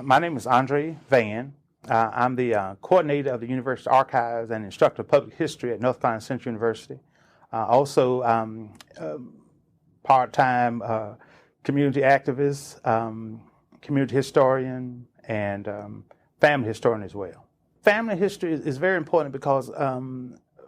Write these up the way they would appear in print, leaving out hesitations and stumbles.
My name is André Vann. I'm the coordinator of the University Archives and instructor of public history at North Carolina Central University. Also, part-time community activist, community historian, and family historian as well. Family history is very important because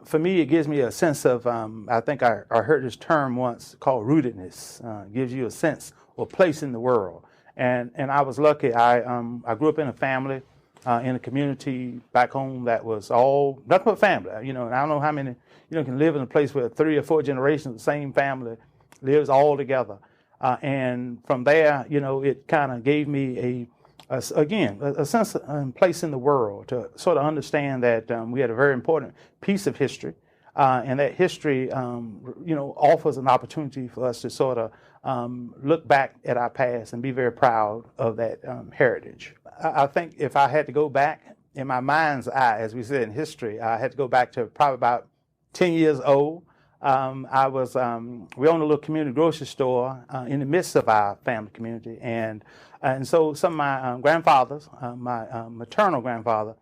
for me, it gives me a sense of, I think I heard this term once called rootedness. It gives you a sense or place in the world. And I was lucky. I grew up in a family, in a community back home that was all, nothing but family. And I don't know how many, can live in a place where 3 or 4 generations of the same family lives all together. And from there, it kind of gave me a sense of place in the world to sort of understand that we had a very important piece of history, and that history, offers an opportunity for us to sort of look back at our past and be very proud of that heritage. I think if I had to go back in my mind's eye, as we said in history, I had to go back to probably about 10 years old. We owned a little community grocery store in the midst of our family community, and so some of my grandfathers, my maternal grandfather,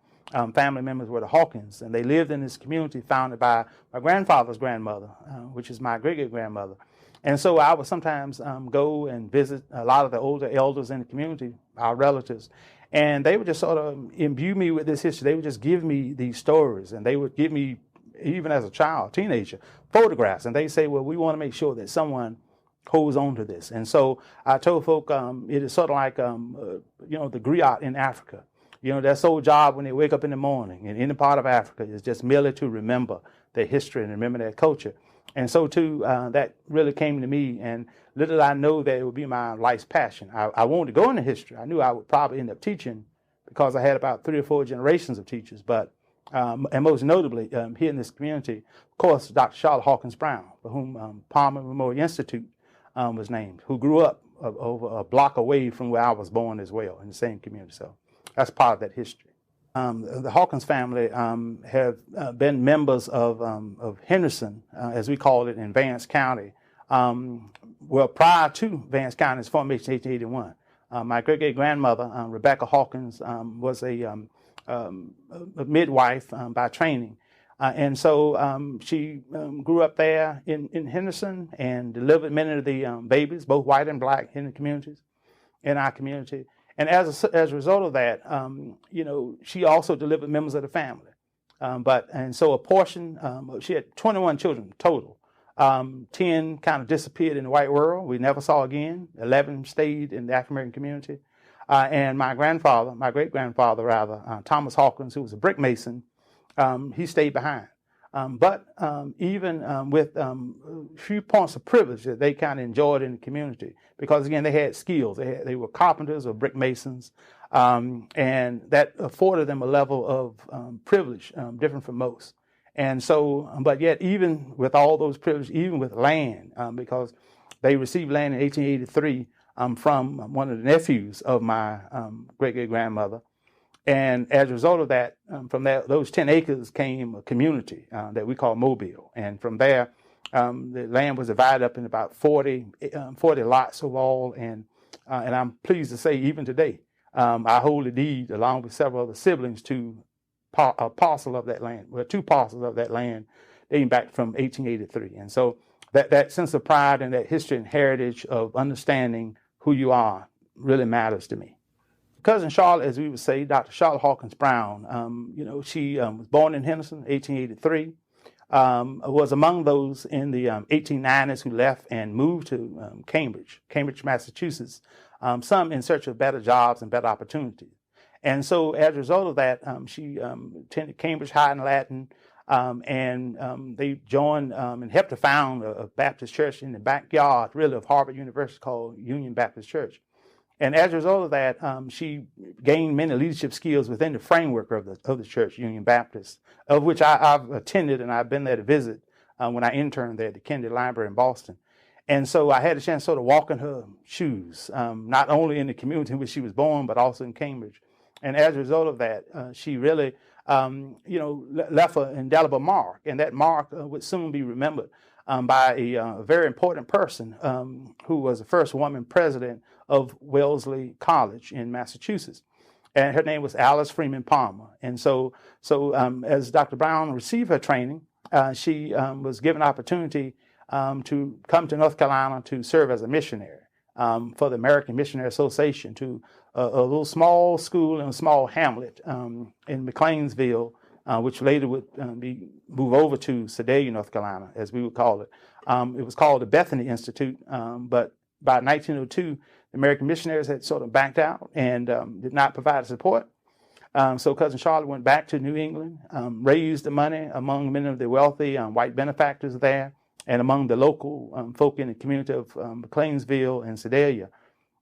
family members were the Hawkins, and they lived in this community founded by my grandfather's grandmother, which is my great-great-grandmother. And so I would sometimes go and visit a lot of the older elders in the community, our relatives, and they would just sort of imbue me with this history. They would just give me these stories, and they would give me, even as a child, teenager, photographs, and they say, well, we want to make sure that someone holds on to this. And so I told folk it is sort of like, the griot in Africa. Their sole job when they wake up in the morning in any part of Africa is just merely to remember their history and remember their culture. And so, too, that really came to me, and little did I know that it would be my life's passion. I wanted to go into history. I knew I would probably end up teaching because I had about 3 or 4 generations of teachers, but and most notably, here in this community, of course, Dr. Charlotte Hawkins Brown, for whom Palmer Memorial Institute was named, who grew up over a block away from where I was born as well, in the same community. So that's part of that history. The Hawkins family have been members of Henderson, as we call it, in Vance County. Well, prior to Vance County's formation in 1881, my great-great-grandmother, Rebecca Hawkins, was a midwife by training. And so she grew up there in Henderson and delivered many of the babies, both white and black, in the communities, in our community. And as a result of that, she also delivered members of the family. And so a portion, she had 21 children total. 10 kind of disappeared in the white world. We never saw again. 11 stayed in the African-American community. And my grandfather, my great-grandfather rather, Thomas Hawkins, who was a brick mason, he stayed behind. But even with few points of privilege that they kind of enjoyed in the community, because again, they had skills. They were carpenters or brick masons, and that afforded them a level of privilege different from most. And so, but yet even with all those privileges, even with land, because they received land in 1883 from one of the nephews of my great-great-grandmother. And as a result of that, from those 10 acres came a community that we call Mobile. And from there, the land was divided up in about 40 lots of all. And I'm pleased to say, even today, I hold the deed, along with several other siblings, to a parcel of that land, well, 2 parcels of that land dating back from 1883. And so that sense of pride and that history and heritage of understanding who you are really matters to me. Cousin Charlotte, as we would say, Dr. Charlotte Hawkins Brown, she was born in Henderson, 1883, was among those in the 1890s who left and moved to Cambridge, Massachusetts, some in search of better jobs and better opportunities. And so as a result of that, she attended Cambridge High in Latin, and they joined and helped to found a Baptist church in the backyard, really, of Harvard University called Union Baptist Church. And as a result of that, she gained many leadership skills within the framework of the church, Union Baptist, of which I've attended, and I've been there to visit when I interned there at the Kennedy Library in Boston. And so I had a chance to sort of walk in her shoes, not only in the community in which she was born, but also in Cambridge. And as a result of that, she really, left an indelible mark, and that mark would soon be remembered by a very important person who was the first woman president of Wellesley College in Massachusetts. and her name was Alice Freeman Palmer. And so as Dr. Brown received her training, she was given opportunity to come to North Carolina to serve as a missionary for the American Missionary Association to a little small school in a small hamlet in McLeansville, which later would be moved over to Sedalia, North Carolina, as we would call it. It was called the Bethany Institute, but by 1902, the American missionaries had sort of backed out and did not provide support. So Cousin Charlotte went back to New England, raised the money among many of the wealthy white benefactors there and among the local folk in the community of McLeansville and Sedalia.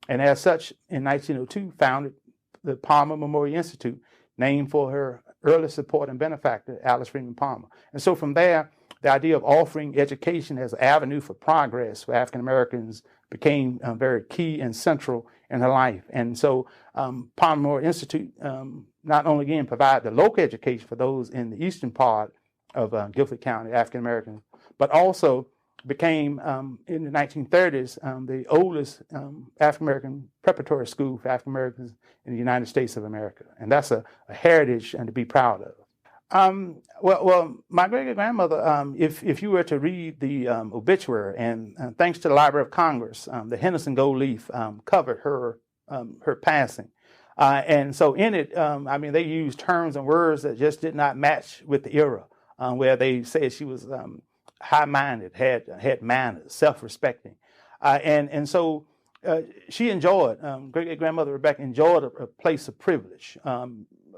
And as such, in 1902, founded the Palmer Memorial Institute, named for her early support and benefactor, Alice Freeman Palmer. And so from there, the idea of offering education as an avenue for progress for African Americans became very key and central in her life. And so Palmer Memorial Institute not only again provide the local education for those in the eastern part of Guilford County, African Americans, but also became in the 1930s the oldest African American preparatory school for African Americans in the United States of America. And that's a heritage and to be proud of. Well, my great-grandmother, if you were to read the obituary, and thanks to the Library of Congress, the Henderson gold leaf covered her passing. And so in it, I mean, they used terms and words that just did not match with the era, where they said she was high-minded, had manners, self-respecting. And so she enjoyed, great-grandmother Rebecca enjoyed a place of privilege.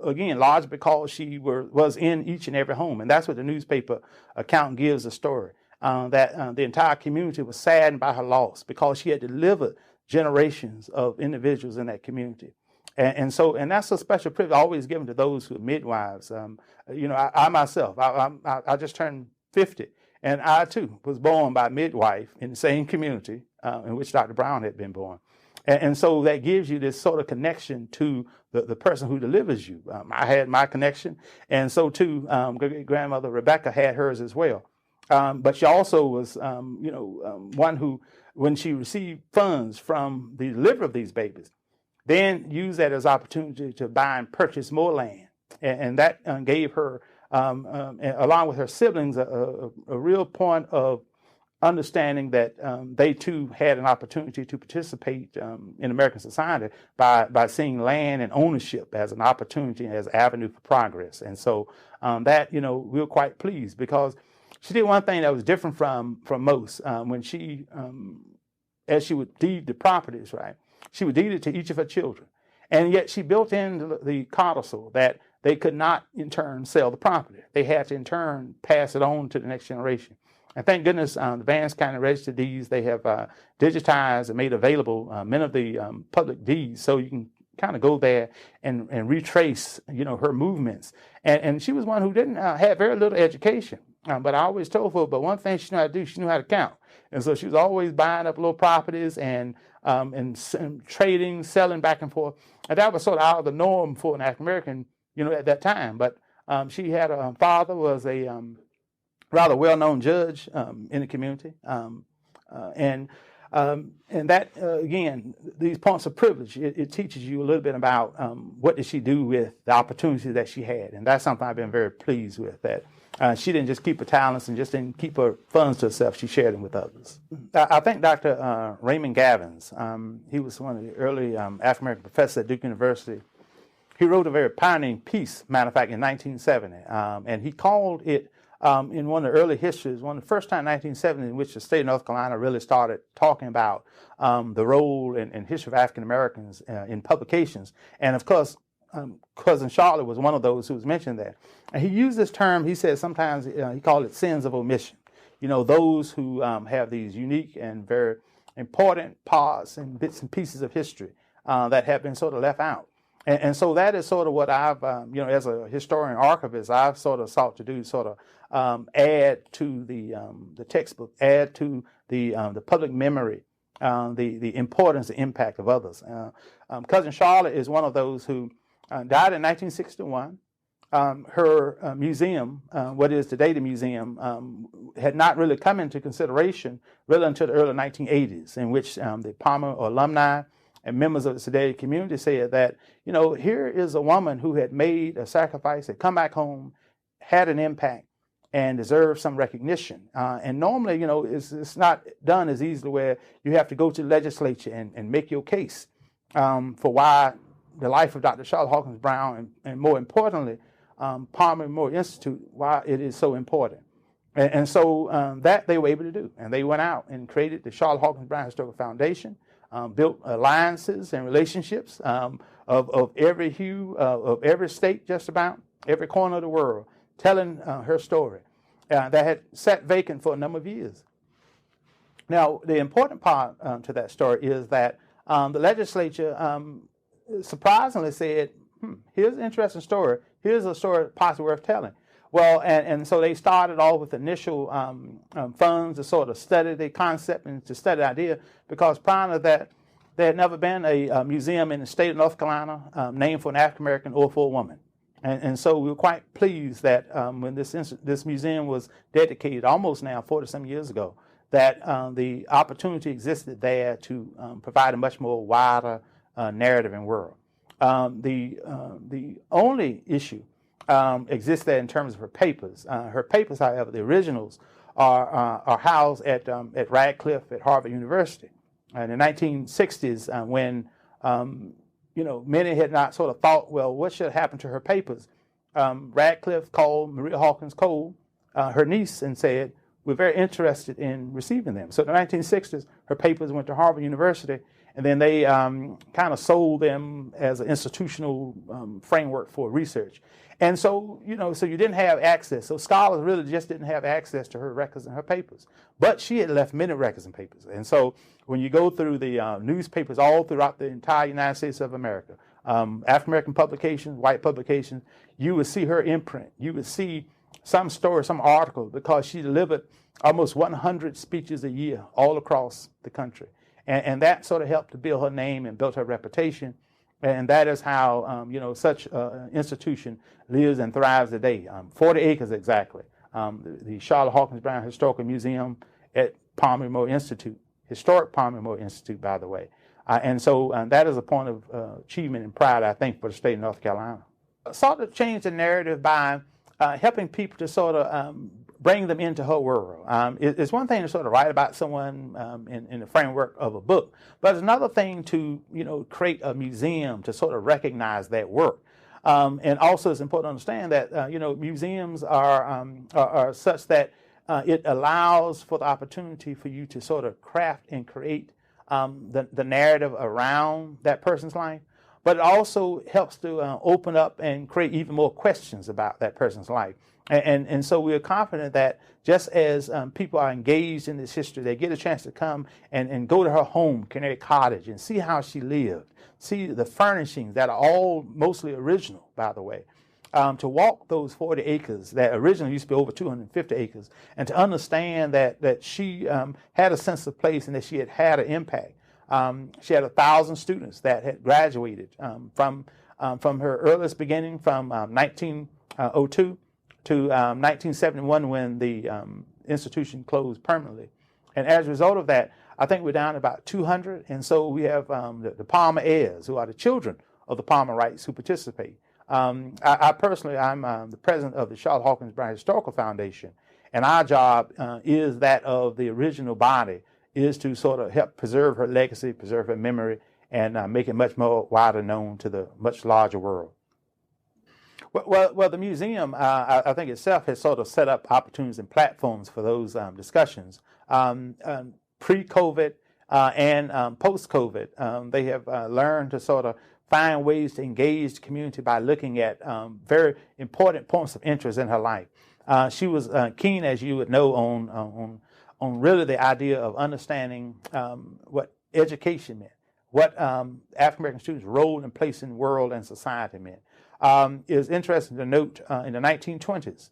Again, largely because she was in each and every home. And that's what the newspaper account gives the story, that the entire community was saddened by her loss because she had delivered generations of individuals in that community. And that's a special privilege always given to those who are midwives. You know, I myself, I just turned 50, and I too was born by a midwife in the same community in which Dr. Brown had been born. And so that gives you this sort of connection to the person who delivers you. I had my connection, and so too, grandmother Rebecca had hers as well. But she also was, one who, when she received funds from the delivery of these babies, then used that as opportunity to buy and purchase more land. And that gave her, along with her siblings, a real point of understanding that they too had an opportunity to participate in American society by seeing land and ownership as an opportunity, as an avenue for progress. And so that, we were quite pleased because she did one thing that was different from most. When she, as she would deed the properties, right, she would deed it to each of her children. And yet she built in the codicil that they could not in turn sell the property. They had to in turn pass it on to the next generation. And thank goodness the Vann County Register deeds, they have digitized and made available many of the public deeds, so you can kind of go there and retrace, her movements. And she was one who didn't have very little education, but I always told her, but one thing she knew how to do, she knew how to count. And so she was always buying up little properties and trading, selling back and forth. And that was sort of out of the norm for an African American, at that time. But she had a father was a rather well-known judge in the community, and that again, these points of privilege, it teaches you a little bit about what did she do with the opportunities that she had, and that's something I've been very pleased with. That she didn't just keep her talents and just didn't keep her funds to herself; she shared them with others. I think Dr. Raymond Gavins, he was one of the early African American professors at Duke University. He wrote a very pioneering piece, matter of fact, in 1970, and he called it. In one of the early histories, one of the first time in 1970 in which the state of North Carolina really started talking about the role and history of African Americans in publications. And of course, Cousin Charlotte was one of those who was mentioned there. And he used this term, he said sometimes, he called it sins of omission. Those who have these unique and very important parts and bits and pieces of history that have been sort of left out. And so that is sort of what I've, as a historian archivist, I've sort of sought to do, sort of add to the textbook, add to the public memory, the importance, the impact of others. Cousin Charlotte is one of those who died in 1961. Her museum, what is today the museum, had not really come into consideration really until the early 1980s, in which the Palmer alumni and members of the Sudanese community said that, here is a woman who had made a sacrifice, had come back home, had an impact, and deserves some recognition. And normally, it's not done as easily where you have to go to the legislature and make your case for why the life of Dr. Charlotte Hawkins Brown, and more importantly, Palmer Memorial Institute, why it is so important. And so that they were able to do. And they went out and created the Charlotte Hawkins Brown Historical Foundation, built alliances and relationships of every hue, of every state, just about, every corner of the world, telling her story that had sat vacant for a number of years. Now, the important part to that story is that the legislature surprisingly said, here's an interesting story. Here's a story possibly worth telling. Well, and so they started off with initial funds to sort of study the concept and to study the idea, because prior to that, there had never been a museum in the state of North Carolina named for an African American or for a woman. And so we were quite pleased that when this museum was dedicated almost now 40-some years ago, that the opportunity existed there to provide a much more wider narrative and world. The only issue exists there in terms of her papers. Her papers, however, the originals, are housed at Radcliffe at Harvard University. In the 1960s, when many had not sort of thought, well, what should happen to her papers? Radcliffe called Maria Hawkins Cole, her niece, and said, we're very interested in receiving them. So in the 1960s, her papers went to Harvard University, and then they kind of sold them as an institutional framework for research. And so, so you didn't have access. So scholars really just didn't have access to her records and her papers. But she had left many records and papers. And so when you go through the newspapers all throughout the entire United States of America, African-American publications, white publications, you would see her imprint. You would see some story, some article, because she delivered almost 100 speeches a year all across the country. And that sort of helped to build her name and build her reputation. And that is how, such an institution lives and thrives today. 40 acres exactly. The Charlotte Hawkins Brown Historical Museum at Palmer Memorial Institute, historic Palmer Memorial Institute, by the way. And so that is a point of achievement and pride, I think, for the state of North Carolina. Sort of change the narrative by helping people to sort of bring them into her world. It's one thing to sort of write about someone in the framework of a book, but it's another thing to, create a museum to sort of recognize that work. And also it's important to understand that, museums are such that it allows for the opportunity for you to sort of craft and create the narrative around that person's life, but it also helps to open up and create even more questions about that person's life. And so we are confident that just as people are engaged in this history, they get a chance to come and go to her home, Canary Cottage, and see how she lived, see the furnishings that are all mostly original, by the way, to walk those 40 acres that originally used to be over 250 acres, and to understand that she had a sense of place and that she had an impact. She had 1,000 students that had graduated from her earliest beginning from 1902 to 1971 when the institution closed permanently. And as a result of that, I think we're down to about 200. And so we have the Palmer heirs, who are the children of the Palmerites who participate. I personally, I'm the president of the Charlotte Hawkins Brown Historical Foundation. And our job is that of the original body, is to sort of help preserve her legacy, preserve her memory, and make it much more wider known to the much larger world. Well, the museum, I think itself has sort of set up opportunities and platforms for those discussions. Pre-COVID and post-COVID, they have learned to sort of find ways to engage the community by looking at very important points of interest in her life. She was keen, as you would know, on really the idea of understanding what education meant, what African-American students' role and place in the world and society meant. It was interesting to note in the 1920s,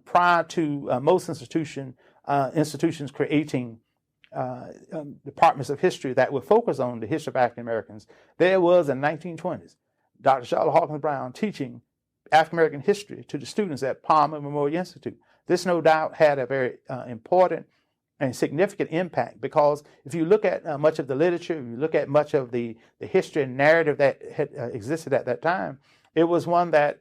prior to most institutions creating departments of history that would focus on the history of African Americans, there was in the 1920s Dr. Charlotte Hawkins Brown teaching African American history to the students at Palmer Memorial Institute. This no doubt had a very important and significant impact, because if you look at much of the literature, you look at much of the history and narrative that had existed at that time, it was one that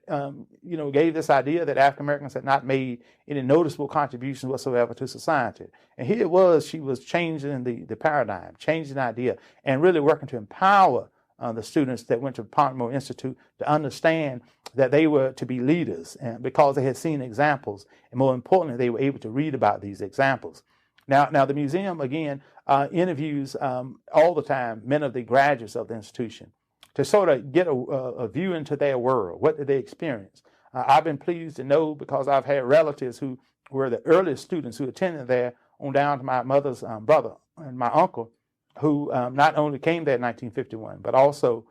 gave this idea that African Americans had not made any noticeable contributions whatsoever to society. And here it was, she was changing the paradigm, changing the idea, and really working to empower the students that went to Parkmore Institute to understand that they were to be leaders, and because they had seen examples, and more importantly, they were able to read about these examples. Now the museum, again, interviews all the time many of the graduates of the institution to sort of get a view into their world. What did they experience? I've been pleased to know, because I've had relatives who were the earliest students who attended there, on down to my mother's brother and my uncle, who not only came there in 1951, but also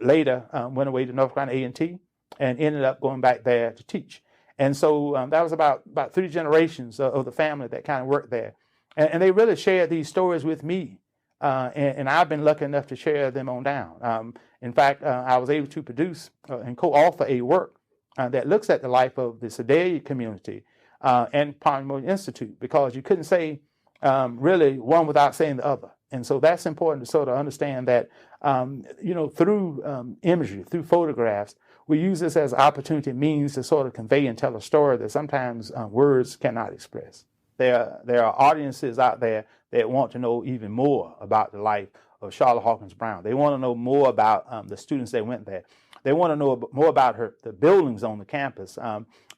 later went away to North Carolina A&T and ended up going back there to teach. And so that was about 3 generations of the family that kind of worked there. And they really shared these stories with me. And I've been lucky enough to share them on down. In fact, I was able to produce and co-author a work that looks at the life of the Sedalia community and Parkmore Institute, because you couldn't say really one without saying the other. And so that's important to sort of understand that, through imagery, through photographs, we use this as opportunity means to sort of convey and tell a story that sometimes words cannot express. There are audiences out there that want to know even more about the life of Charlotte Hawkins Brown. They want to know more about the students that went there. They want to know more about the buildings on the campus.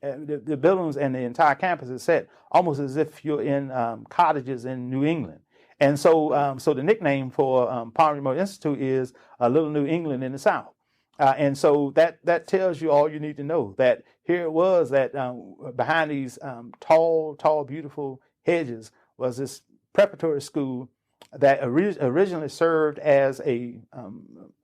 The buildings and the entire campus is set almost as if you're in cottages in New England. And so the nickname for Parkmore Institute is Little New England in the South. And so that tells you all you need to know, that here it was that behind these tall, beautiful hedges was this preparatory school that originally served as a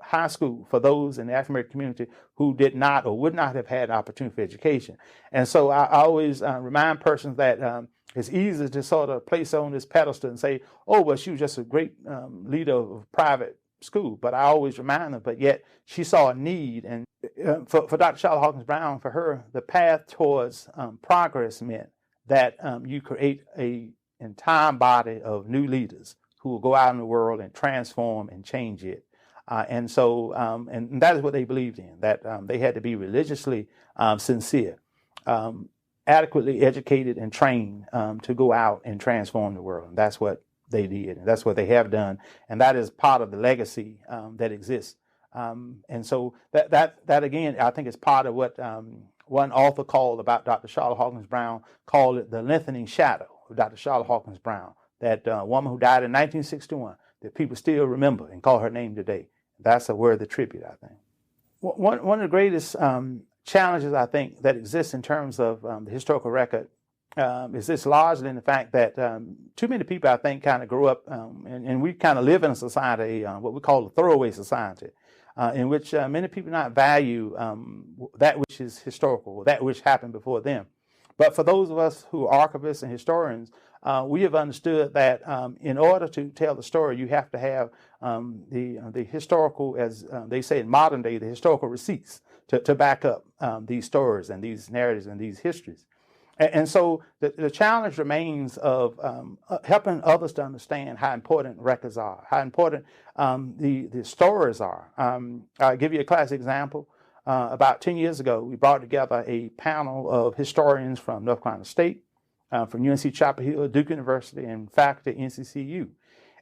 high school for those in the African American community who did not or would not have had opportunity for education. And so I always remind persons that it's easy to sort of place on this pedestal and say, oh, well, she was just a great leader of private school. But I always remind them, but yet she saw a need. And for Dr. Charlotte Hawkins Brown, for her, the path towards progress meant that you create an entire body of new leaders who will go out in the world and transform and change it. And that is what they believed in, that they had to be religiously sincere, adequately educated and trained to go out and transform the world. And that's what they did, and that's what they have done, and that is part of the legacy that exists. And so that again, I think is part of what one author called about Dr. Charlotte Hawkins Brown, called it the lengthening shadow of Dr. Charlotte Hawkins Brown, that woman who died in 1961, that people still remember and call her name today. That's a worthy tribute, I think. One of the greatest challenges, I think, that exists in terms of the historical record is this largely in the fact that too many people, I think, kind of grow up and we kind of live in a society, what we call a throwaway society, in which many people not value that which is historical, or that which happened before them. But for those of us who are archivists and historians, we have understood that in order to tell the story, you have to have the historical, as they say in modern day, the historical receipts to back up these stories and these narratives and these histories. And so the challenge remains of helping others to understand how important records are, how important the stories are. I'll give you a classic example. About 10 years ago, we brought together a panel of historians from North Carolina State, from UNC Chapel Hill, Duke University, and faculty at NCCU.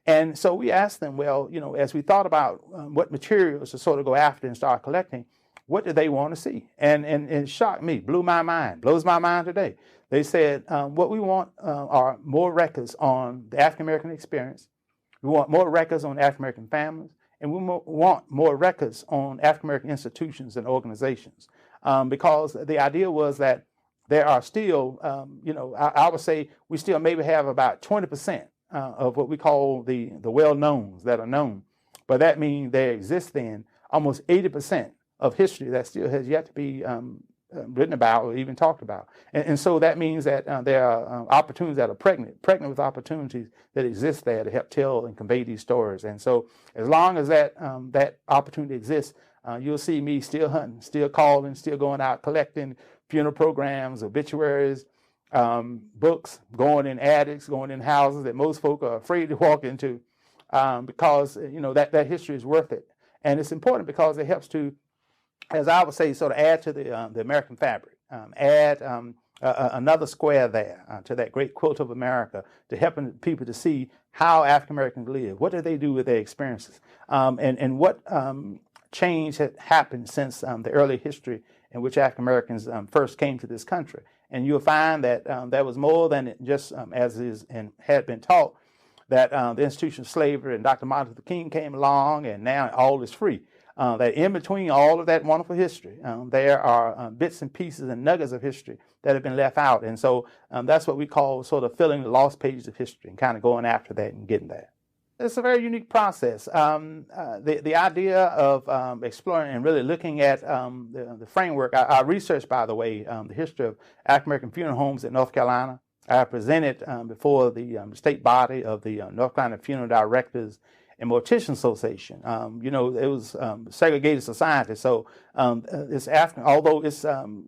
And so we asked them, well, as we thought about what materials to sort of go after and start collecting, what did they want to see? And it shocked me, blew my mind, blows my mind today. They said, what we want are more records on the African American experience. We want more records on African American families. And we want more records on African American institutions and organizations. Because the idea was that there are still, I would say we still maybe have about 20% of what we call the well-knowns that are known. But that means there exists then almost 80% of history that still has yet to be written about or even talked about. And so that means that there are opportunities that are pregnant with opportunities that exist there to help tell and convey these stories. And so as long as that opportunity exists, you'll see me still hunting, still calling, still going out collecting funeral programs, obituaries, books, going in attics, going in houses that most folk are afraid to walk into, because that history is worth it, and it's important because it helps to, as I would say, sort of add to the American fabric, add another square there to that great quilt of America, to helping people to see how African Americans live, what do they do with their experiences, and what change had happened since the early history in which African Americans first came to this country. And you'll find that there was more than just, as is and had been taught, that the institution of slavery and Dr. Martin Luther King came along and now all is free. That in between all of that wonderful history, there are bits and pieces and nuggets of history that have been left out. And so that's what we call sort of filling the lost pages of history and kind of going after that and getting that. It's a very unique process. The idea of exploring and really looking at the framework. I researched, by the way, the history of African American funeral homes in North Carolina. I presented before the state body of the North Carolina Funeral Directors and Mortician Association. It was segregated society, so it's although it's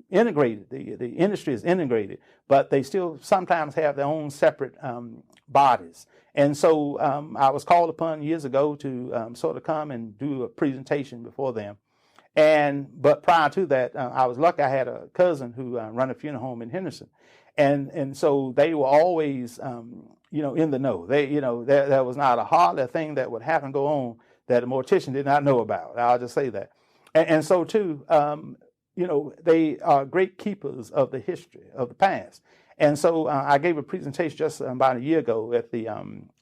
integrated, the industry is integrated, but they still sometimes have their own separate bodies. And so I was called upon years ago to sort of come and do a presentation before them. But prior to that, I was lucky. I had a cousin who run a funeral home in Henderson, and so they were always in the know. There was not a hardly thing that would happen go on that a mortician did not know about. I'll just say that. And so too, they are great keepers of the history of the past. And so I gave a presentation just about a year ago at the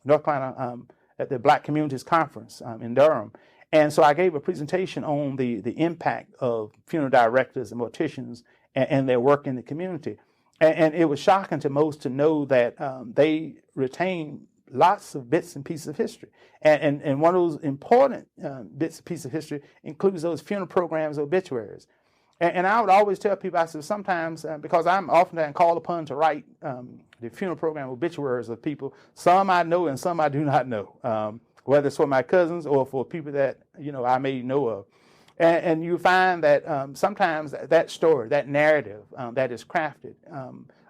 North Carolina at the Black Communities Conference in Durham. And so I gave a presentation on the impact of funeral directors and morticians and their work in the community. And it was shocking to most to know that they retain lots of bits and pieces of history. And one of those important bits and pieces of history includes those funeral programs, obituaries. And I would always tell people, I said, sometimes, because I'm often called upon to write the funeral program obituaries of people, some I know and some I do not know, whether it's for my cousins or for people that, I may know of. And you find that sometimes that story, that narrative that is crafted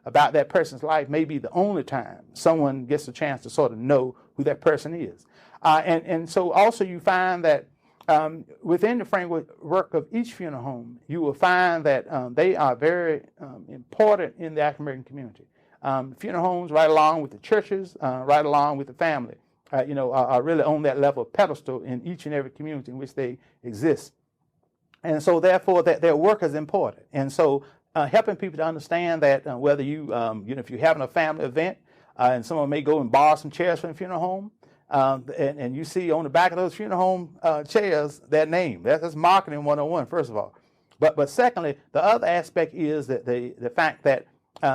about that person's life may be the only time someone gets a chance to sort of know who that person is. And so also you find that within the framework of each funeral home, you will find that they are very important in the African American community. Funeral homes, right along with the churches, right along with the family, are really on that level of pedestal in each and every community in which they exist. And so, therefore, that their work is important. And so, helping people to understand that whether if you're having a family event, and someone may go and borrow some chairs from the funeral home, and you see on the back of those funeral home chairs that name. That's marketing 101, first of all. But secondly, the other aspect is that the fact that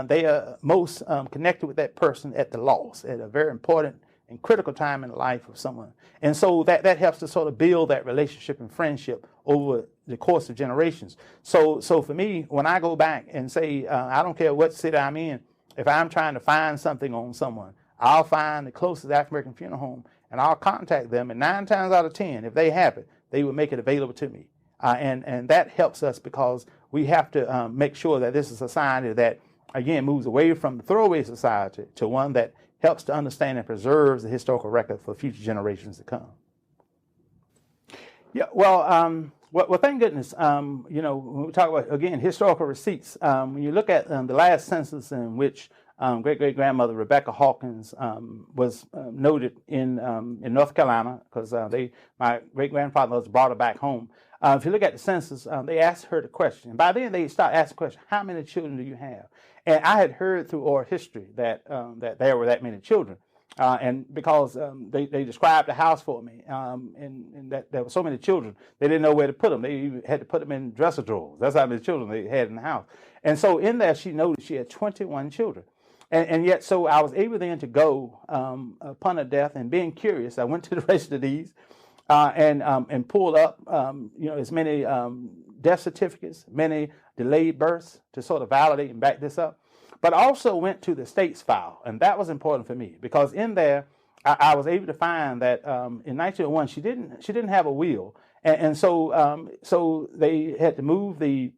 they are most connected with that person at the loss, at a very important and critical time in the life of someone. And so that helps to sort of build that relationship and friendship over the course of generations. So for me, when I go back and say, I don't care what city I'm in, if I'm trying to find something on someone, I'll find the closest African American funeral home and I'll contact them. And 9 times out of 10, if they have it, they will make it available to me. And that helps us because we have to make sure that this is a society that, again, moves away from the throwaway society to one that helps to understand and preserves the historical record for future generations to come. Yeah, well, thank goodness, when we talk about, again, historical receipts, when you look at the last census in which great-great-grandmother Rebecca Hawkins was noted in North Carolina, because my great-grandfather was brought her back home. If you look at the census, they asked her the question. By then, they start asking the question, how many children do you have? And I had heard through oral history that there were that many children. And because they described the house for me, and that there were so many children, they didn't know where to put them. They even had to put them in dresser drawers. That's how many children they had in the house. And so in there, she noted she had 21 children. And yet, so I was able then to go upon her death, and being curious, I went to the rest of these and pulled up, as many death certificates, many delayed births to sort of validate and back this up. But also went to the state's file, and that was important for me because in there I was able to find that in 1901 she didn't have a will, and so they had to move the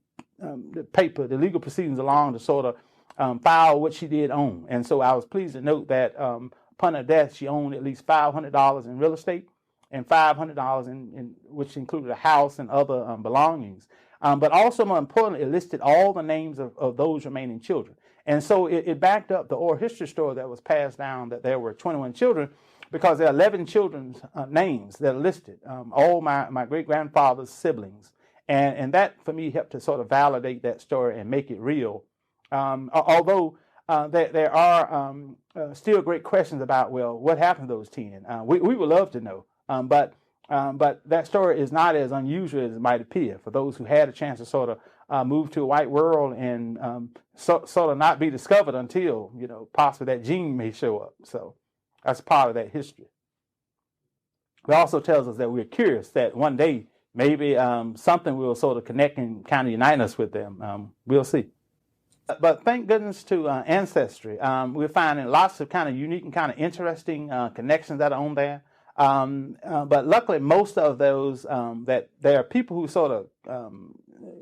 paper, the legal proceedings along to sort of file what she did own. And so I was pleased to note that upon her death, she owned at least $500 in real estate and $500 in which included a house and other belongings. But also, more importantly, it listed all the names of those remaining children. And so it backed up the oral history story that was passed down that there were 21 children, because there are 11 children's names that are listed, all my great-grandfather's siblings. And that, for me, helped to sort of validate that story and make it real. Although there are still great questions about, well, what happened to those 10? We would love to know. But that story is not as unusual as it might appear for those who had a chance to sort of move to a white world and sort of not be discovered until, possibly that gene may show up. So that's part of that history. It also tells us that we're curious that one day maybe something will sort of connect and kind of unite us with them. We'll see. But thank goodness to Ancestry. We're finding lots of kind of unique and kind of interesting connections that are on there. But luckily, most of those, that there are people who sort of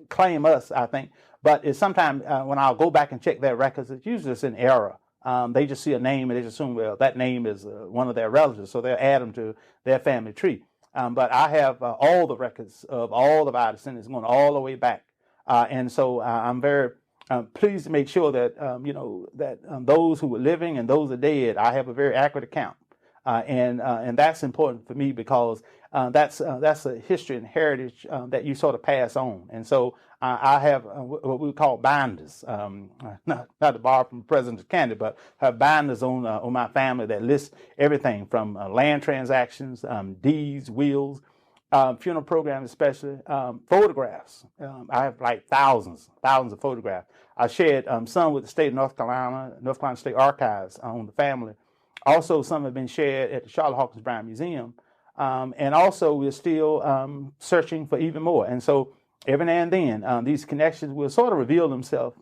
claim us, I think. But it's sometimes when I'll go back and check their records, it's usually just an error. They just see a name and they just assume, well, that name is one of their relatives, so they'll add them to their family tree. But I have all the records of all of our descendants going all the way back. And so I'm very pleased to make sure that, that those who were living and those who are dead, I have a very accurate account. And that's important for me because that's a history and heritage that you sort of pass on. And so I have what we call binders, not to borrow from President Kennedy, but have binders on my family that list everything from land transactions, deeds, wills, funeral programs, especially photographs. I have like thousands of photographs. I shared some with the state of North Carolina State Archives on the family. Also, some have been shared at the Charlotte Hawkins Brown Museum. And also, we're still searching for even more. And so every now and then, these connections will sort of reveal themselves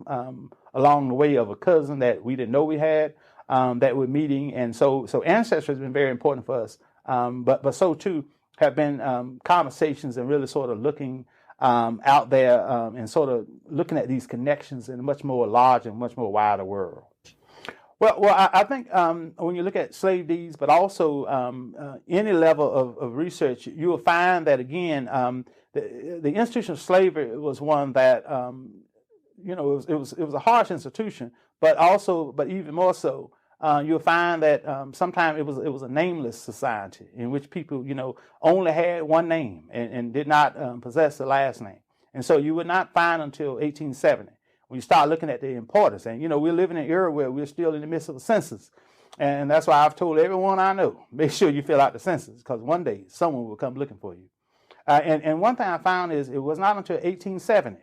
along the way of a cousin that we didn't know we had, that we're meeting. And so Ancestry has been very important for us. But so, too, have been conversations and really sort of looking out there and sort of looking at these connections in a much more large and much more wider world. Well, I think when you look at slave deeds, but also any level of research, you will find that, again, the institution of slavery was one that, it was a harsh institution, but even more so, you'll find that sometimes it was a nameless society in which people, only had one name and did not possess the last name. And so you would not find until 1870. When you start looking at the importance, and we're living in an era where we're still in the midst of a census, and that's why I've told everyone I know, make sure you fill out the census, because one day someone will come looking for you. And one thing I found is it was not until 1870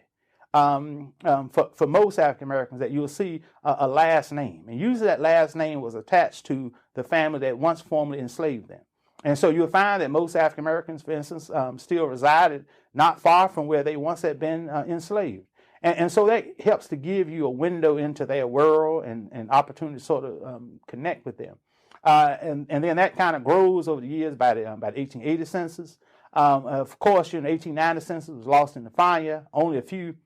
for most African Americans that you'll see a last name, and usually that last name was attached to the family that once formerly enslaved them. And so you'll find that most African Americans, for instance, still resided not far from where they once had been enslaved. And so that helps to give you a window into their world and opportunity to sort of connect with them. And then that kind of grows over the years by the 1880 census. Of course, the 1890 census was lost in the fire. Only a few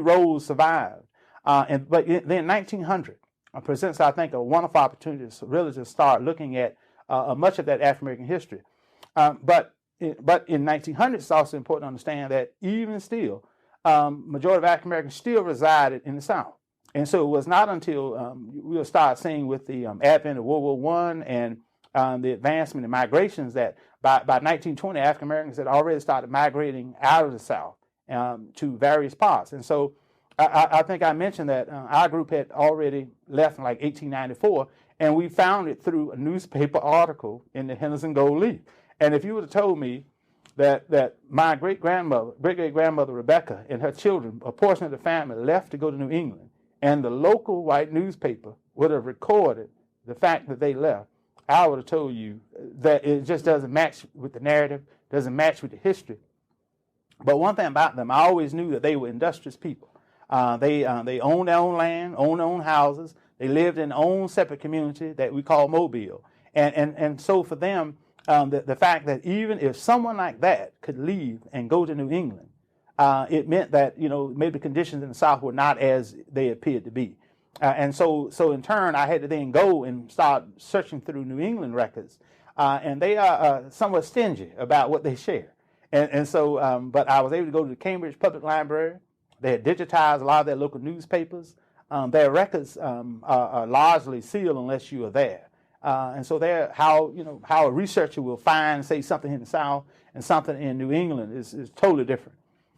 rows survived. But then 1900 presents, I think, a wonderful opportunity to really just start looking at much of that African American history. But in 1900, it's also important to understand that even still, majority of African Americans still resided in the South. And so it was not until we'll start seeing with the advent of World War I and the advancement in migrations that by 1920, African Americans had already started migrating out of the South to various parts. And so I think I mentioned that our group had already left in like 1894, and we found it through a newspaper article in the Henderson Gold Leaf. And if you would have told me that my great-great-grandmother Rebecca and her children, a portion of the family, left to go to New England, and the local white newspaper would have recorded the fact that they left, I would have told you that it just doesn't match with the narrative, doesn't match with the history. But one thing about them, I always knew that they were industrious people. They owned their own land, owned their own houses. They lived in their own separate community that we call Mobile. And so for them, the fact that even if someone like that could leave and go to New England, it meant that, maybe conditions in the South were not as they appeared to be. And so in turn, I had to then go and start searching through New England records. And they are somewhat stingy about what they share. And so, but I was able to go to the Cambridge Public Library. They had digitized a lot of their local newspapers. Their records are largely sealed unless you are there. And so how a researcher will find, say, something in the South and something in New England is totally different.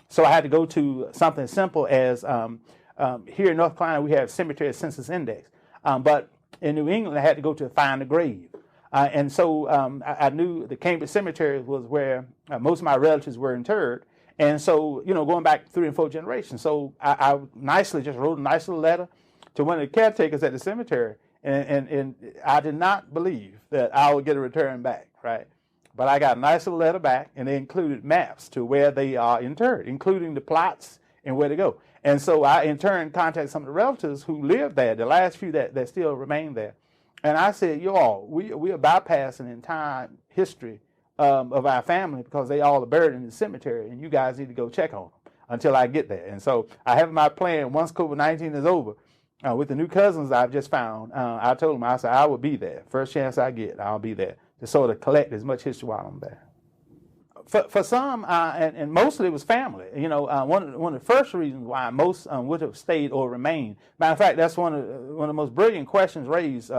So I had to go to something simple as here in North Carolina we have cemetery census index, but in New England I had to go to find a grave. And so I knew the Cambridge Cemetery was where most of my relatives were interred. And so, going back 3 and 4 generations. So I nicely just wrote a nice little letter to one of the caretakers at the cemetery. And I did not believe that I would get a return back, right? But I got a nice little letter back, and they included maps to where they are interred, including the plots and where to go. And so I, in turn, contacted some of the relatives who lived there, the last few that still remain there. And I said, y'all, we are bypassing the entire history of our family because they all are buried in the cemetery, and you guys need to go check on them until I get there. And so I have my plan once COVID-19 is over. With the new cousins I've just found, I told them, I said, I will be there. First chance I get, I'll be there to sort of collect as much history while I'm there. For some, and mostly it was family. One of the first reasons why most would have stayed or remained. Matter of fact, that's one of the most brilliant questions raised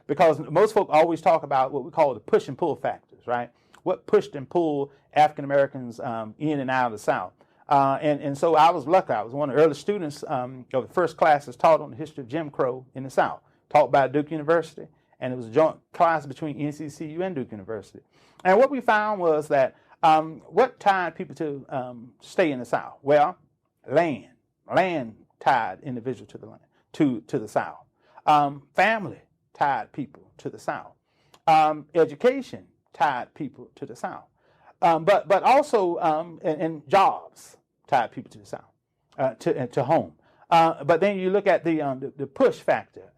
because most folk always talk about what we call the push and pull factors, right? What pushed and pulled African Americans in and out of the South. And so I was lucky. I was one of the early students of the first classes taught on the history of Jim Crow in the South, taught by Duke University, and it was a joint class between NCCU and Duke University. And what we found was that what tied people to stay in the South? Well, land tied individuals to the land, to the South. Family tied people to the South. Education tied people to the South. But also and jobs tied people to the South, to home. But then you look at the push factor.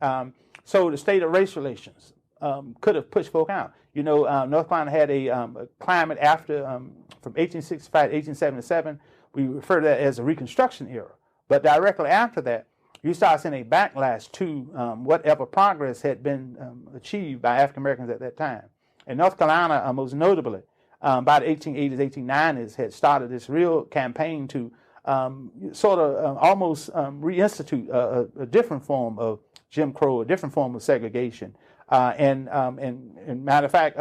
So the state of race relations could have pushed folk out. North Carolina had a climate after from 1865 to 1877. We refer to that as a Reconstruction era. But directly after that, you start seeing a backlash to whatever progress had been achieved by African Americans at that time. And North Carolina, most notably, by the 1880s, 1890s, had started this real campaign to sort of almost reinstitute a different form of Jim Crow, a different form of segregation, and matter of fact,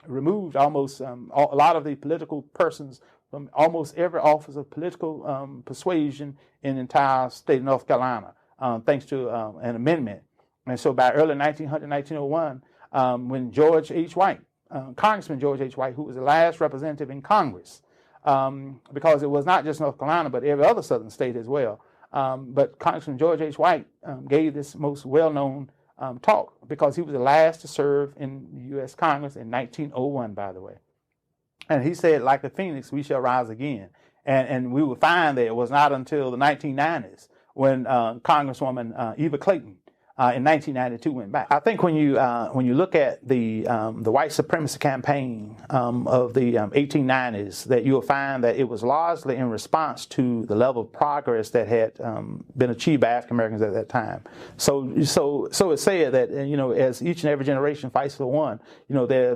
removed almost a lot of the political persons from almost every office of political persuasion in the entire state of North Carolina, thanks to an amendment. And so by early 1901, when George H. White, Congressman George H. White, who was the last representative in Congress, because it was not just North Carolina, but every other southern state as well. But Congressman George H. White gave this most well-known talk because he was the last to serve in the U.S. Congress in 1901, by the way. And he said, like the phoenix, we shall rise again. And we will find that it was not until the 1990s when Congresswoman Eva Clayton in 1992 went back. I think when you look at the white supremacy campaign of the 1890s, that you'll find that it was largely in response to the level of progress that had been achieved by African Americans at that time. So it's said that as each and every generation fights for one,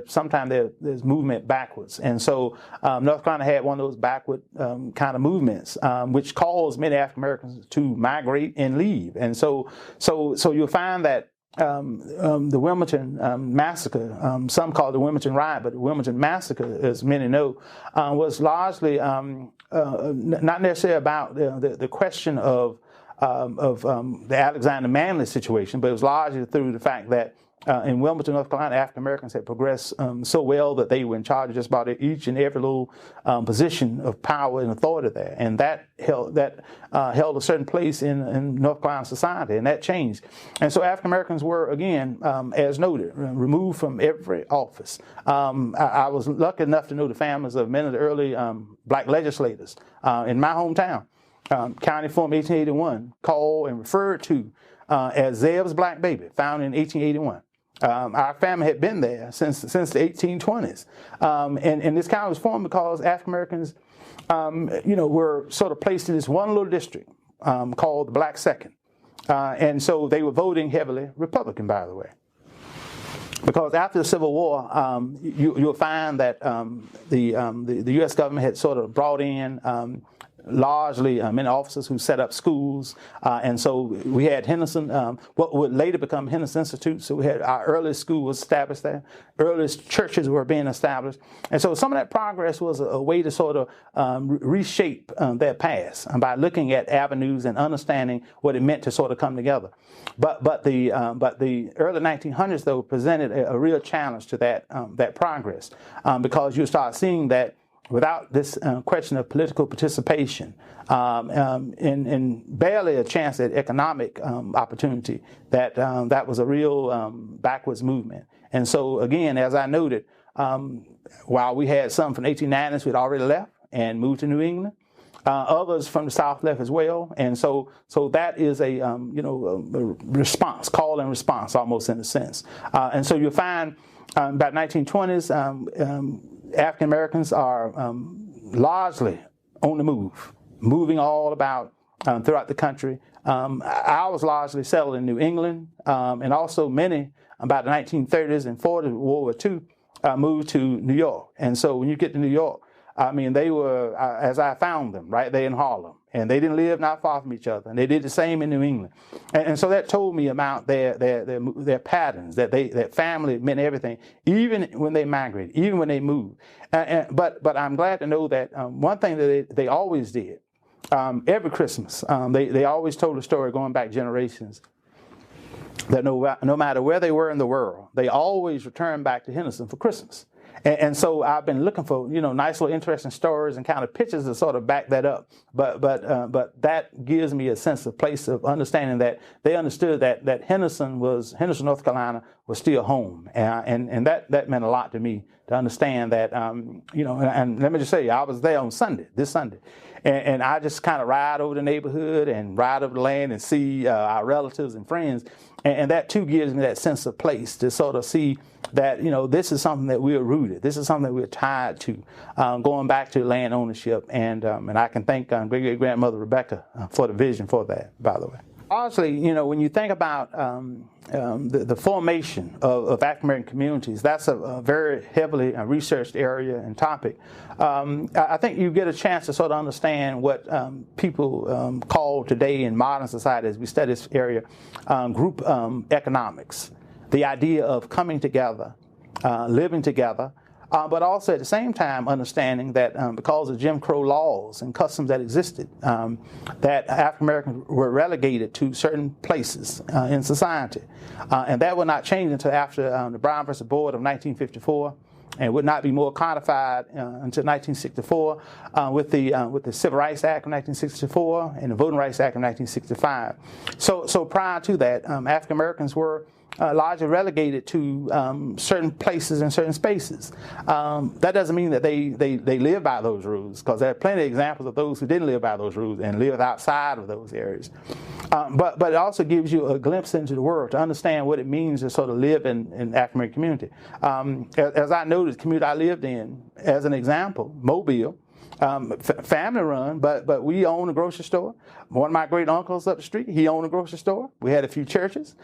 sometimes there's movement backwards, and so North Carolina had one of those backward kind of movements, which caused many African Americans to migrate and leave, and so you'll find that the Wilmington massacre, some call it the Wilmington riot, but the Wilmington massacre, as many know, was largely not necessarily about the question of the Alexander Manley situation, but it was largely through the fact that in Wilmington, North Carolina, African Americans had progressed so well that they were in charge of just about each and every little position of power and authority there, and that held a certain place in North Carolina society, and that changed. And so African Americans were, again, as noted, removed from every office. I was lucky enough to know the families of many of the early black legislators in my hometown. County Form 1881, called and referred to as Zeb's Black Baby, found in 1881. Our family had been there since the 1820s. And this county was formed because African Americans were sort of placed in this one little district called the Black Second. And so they were voting heavily Republican, by the way. Because after the Civil War, you'll find that the U.S. government had sort of brought in largely many officers who set up schools, and so we had Henderson, what would later become Henderson Institute. So we had our earliest school was established there, earliest churches were being established, and so some of that progress was a way to sort of reshape their past by looking at avenues and understanding what it meant to sort of come together. But the early 1900s though presented a real challenge to that progress, because you start seeing that without this question of political participation and barely a chance at economic opportunity, that was a real backwards movement. And so again, as I noted, while we had some from the 1890s who had already left and moved to New England, others from the South left as well, and so that is a response, call and response, almost in a sense. And so you'll find about 1920s. African Americans are largely on the move, moving all about throughout the country. I was largely settled in New England, and also many about the 1930s and 40s, World War II, moved to New York. And so when you get to New York, I mean, they were, as I found them, right there in Harlem. And they didn't live not far from each other. And they did the same in New England. And so that told me about their patterns, that family meant everything, even when they migrated, even when they moved. But I'm glad to know that one thing that they always did, every Christmas, they always told a story going back generations, that no matter where they were in the world, they always returned back to Henderson for Christmas. And so I've been looking for, nice little interesting stories and kind of pictures to sort of back that up. But that gives me a sense of place of understanding that they understood that Henderson, North Carolina, was still home. And that meant a lot to me to understand that, and let me just say, I was there on this Sunday. And I just kind of ride over the neighborhood and ride over the land and see our relatives and friends. And that too gives me that sense of place to sort of see that, this is something that we're rooted. This is something that we're tied to, going back to land ownership. And I can thank great-great-grandmother Rebecca for the vision for that, by the way. Honestly, when you think about the formation of African-American communities, that's a very heavily researched area and topic. I think you get a chance to sort of understand what people call today in modern society, as we study this area, group economics, the idea of coming together, living together, but also at the same time understanding that because of Jim Crow laws and customs that existed, that African Americans were relegated to certain places in society. And that would not change until after the Brown versus Board of 1954, and would not be more codified until 1964 with the Civil Rights Act of 1964 and the Voting Rights Act of 1965. So prior to that, African Americans were largely relegated to certain places and certain spaces. That doesn't mean that they live by those rules, because there are plenty of examples of those who didn't live by those rules and lived outside of those areas. But it also gives you a glimpse into the world to understand what it means to sort of live in African-American community. As I noticed, the community I lived in, as an example, Mobile, family run, but we own a grocery store. One of my great uncles up the street, he owned a grocery store. We had a few churches.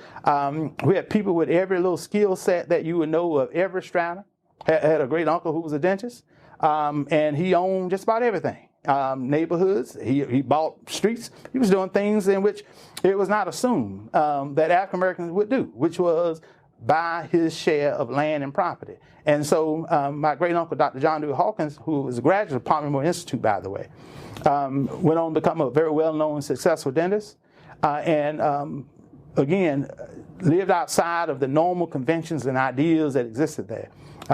We had people with every little skill set that you would know of every strata. Had a great uncle who was a dentist, and he owned just about everything. Neighborhoods, he bought streets. He was doing things in which it was not assumed that African Americans would do, which was buy his share of land and property. And so my great uncle, Dr. John D. Hawkins, who was a graduate of Palmer Institute, by the way, went on to become a very well-known, successful dentist, and again, lived outside of the normal conventions and ideals that existed there.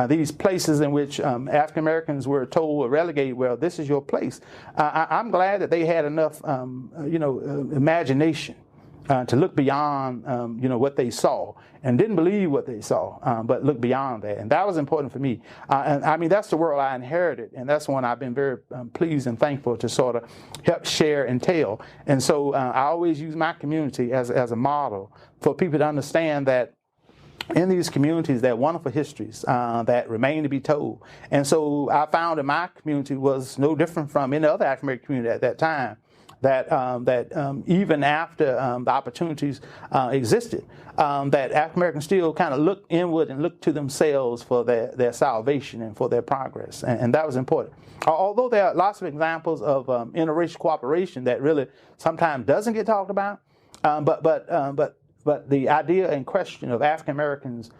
These places in which African Americans were told or relegated, well, this is your place. I'm glad that they had enough, imagination to look beyond, what they saw, and didn't believe what they saw, but look beyond that. And that was important for me. And I mean, that's the world I inherited, and that's one I've been very pleased and thankful to sort of help share and tell. And so I always use my community as a model for people to understand that in these communities, they're wonderful histories that remain to be told. And so I found that my community was no different from any other African American community at that time. That even after the opportunities existed, that African Americans still kind of looked inward and looked to themselves for their salvation and for their progress, and that was important. Although there are lots of examples of interracial cooperation that really sometimes doesn't get talked about, but the idea and question of African Americans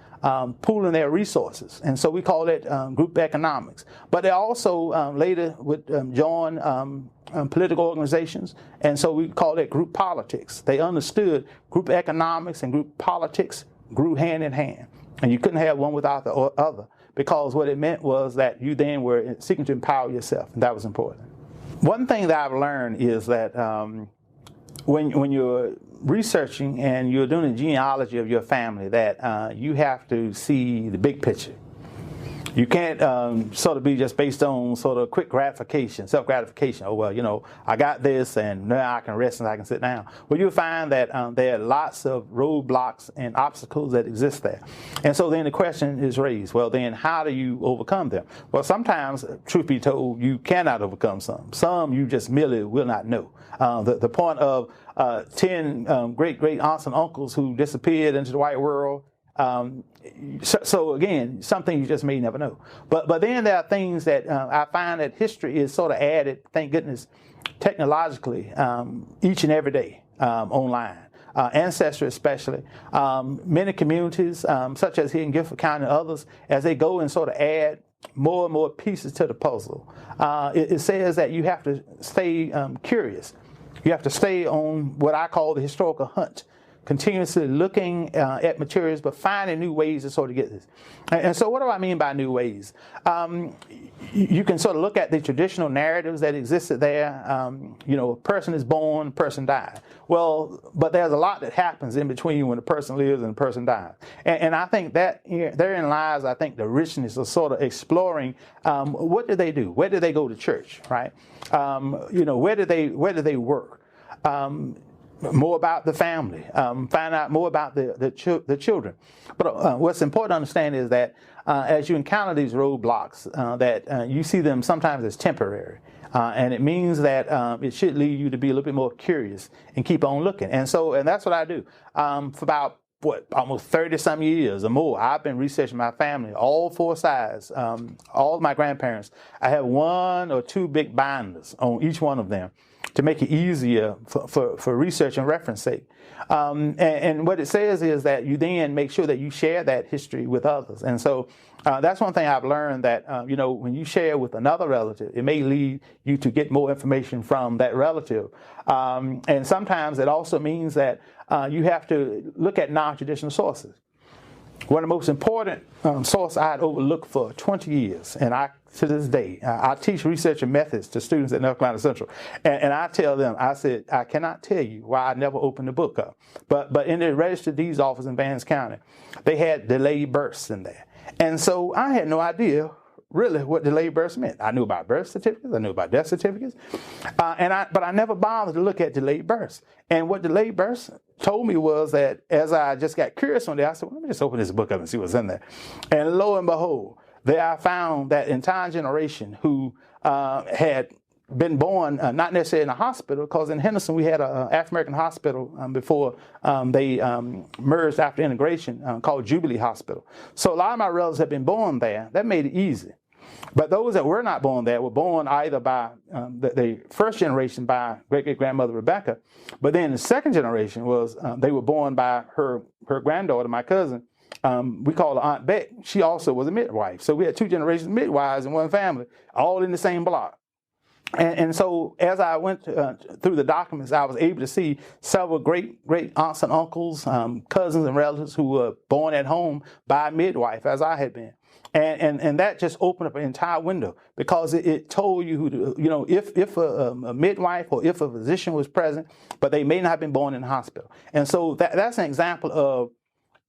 pooling their resources, and so we call it group economics. But they also later would join political organizations, and so we call it group politics. They understood group economics and group politics grew hand in hand, and you couldn't have one without the other, because what it meant was that you then were seeking to empower yourself, and that was important. One thing that I've learned is that when you're researching and you're doing a genealogy of your family, that you have to see the big picture. You can't sort of be just based on sort of quick gratification, self-gratification. Oh, well, you know, I got this and now I can rest and I can sit down. Well, you'll find that there are lots of roadblocks and obstacles that exist there. And so then the question is raised, well, then how do you overcome them? Well, sometimes, truth be told, you cannot overcome some. Some you just merely will not know. The point of 10 great aunts and uncles who disappeared into the white world. So again, something you just may never know. But then there are things that I find that history is sort of added, thank goodness, technologically each and every day online. Ancestry especially. Many communities, such as here in Guilford County and others, as they go and sort of add more and more pieces to the puzzle, it says that you have to stay curious. You have to stay on what I call the historical hunt, continuously looking at materials, but finding new ways to sort of get this. And so what do I mean by new ways? You can sort of look at the traditional narratives that existed there. You know, a person is born, a person dies. Well, but there's a lot that happens in between when a person lives and a person dies. And I think that therein lies, I think, the richness of sort of exploring what do they do? Where do they go to church, right? You know, where do they work? More about the family, find out more about the children. But what's important to understand is that as you encounter these roadblocks, that you see them sometimes as temporary. And it means that it should lead you to be a little bit more curious and keep on looking. And that's what I do. For about, almost 30-some years or more, I've been researching my family, all four sides, all of my grandparents. I have 1 or 2 big binders on each one of them, to make it easier for research and reference sake. And what it says is that you then make sure that you share that history with others. And so that's one thing I've learned, that, you know, when you share with another relative, it may lead you to get more information from that relative. And sometimes it also means that you have to look at non-traditional sources. One of the most important sources I had overlooked for 20 years, and to this day, I teach research and methods to students at North Carolina Central, and I tell them, I said, I cannot tell you why I never opened the book up, but in the registered deeds office in Vann County, they had delayed births in there, and so I had no idea really what delayed births meant. I knew about birth certificates, I knew about death certificates, but I never bothered to look at delayed births. And what delayed births told me was that as I just got curious one day, I said, well, let me just open this book up and see what's in there. And lo and behold, there I found that entire generation who had been born not necessarily in a hospital, because in Henderson we had an African American hospital before they merged after integration called Jubilee Hospital. So a lot of my relatives had been born there. That made it easy. But those that were not born there were born either by the first generation by great-great-grandmother Rebecca, but then the second generation was they were born by her granddaughter, my cousin. We call her Aunt Beck. She also was a midwife. So we had 2 generations of midwives in one family, all in the same block. And so as I went through the documents, I was able to see several great aunts and uncles, cousins and relatives who were born at home by a midwife, as I had been. And that just opened up an entire window, because it told you who to, you know, if a midwife or if a physician was present, but they may not have been born in the hospital. And so that's an example of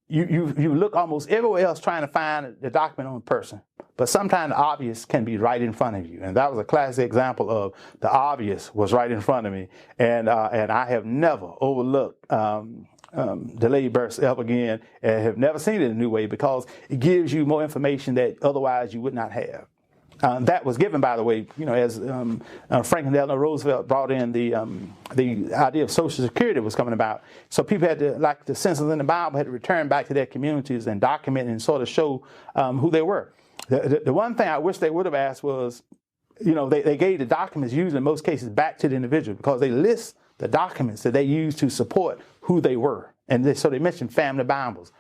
you look almost everywhere else trying to find the document on a person, but sometimes the obvious can be right in front of you. And that was a classic example of the obvious was right in front of me. And I have never overlooked delayed births ever again, and have never seen it in a new way, because it gives you more information that otherwise you would not have. That was given, by the way, as Franklin Delano Roosevelt brought in the idea of Social Security was coming about. So people had to, like the census in the Bible, had to return back to their communities and document and sort of show who they were. The one thing I wish they would have asked was, they gave the documents usually in most cases back to the individual, because they list the documents that they used to support who they were. And so they mentioned family Bibles.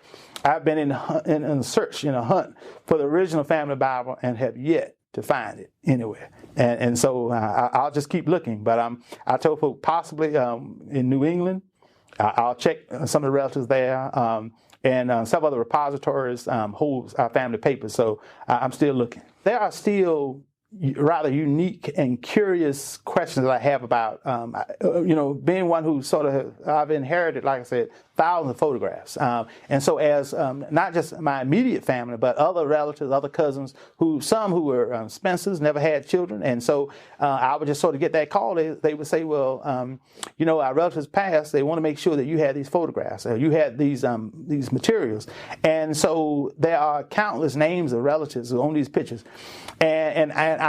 I've been in a search, in a hunt for the original family Bible, and have yet to find it anywhere. And so I'll just keep looking. But I told folks possibly in New England, I'll check some of the relatives there. And some other repositories hold our family papers. So I'm still looking. There are still rather unique and curious questions that I have about, being one who sort of, I've inherited, like I said, thousands of photographs. And so as not just my immediate family, but other relatives, other cousins, some who were spinsters, never had children. And so I would just sort of get that call. They would say, well, our relatives passed. They want to make sure that you had these photographs, or you had these materials. And so there are countless names of relatives on these pictures. And I'm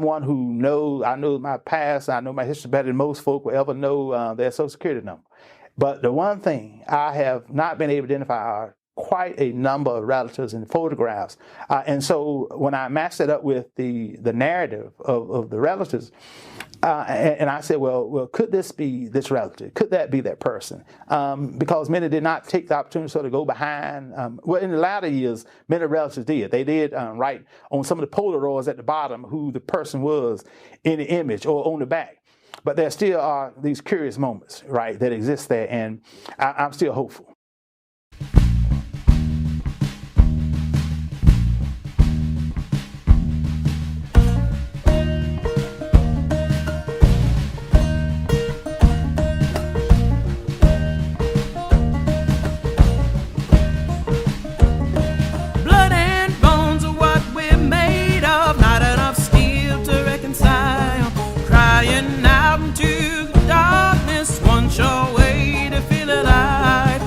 one who I know my past, I know my history better than most folk will ever know their Social Security number. But the one thing I have not been able to identify are quite a number of relatives and photographs. And so when I matched it up with the narrative of the relatives, and I said, well, could this be this relative? Could that be that person? Because many did not take the opportunity to sort of go behind. Well, in the latter years, many relatives did. They did write on some of the Polaroids at the bottom who the person was in the image or on the back. But there still are these curious moments, right, that exist there, and I'm still hopeful. Crying out into the darkness, one sure way to feel alive.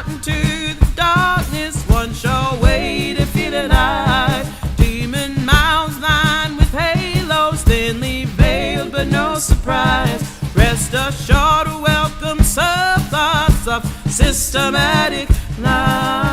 out into the darkness, one sure way to feel alive. Demon mouths lined with halos, thinly veiled but no surprise. Rest assured, welcome subplots of systematic lies.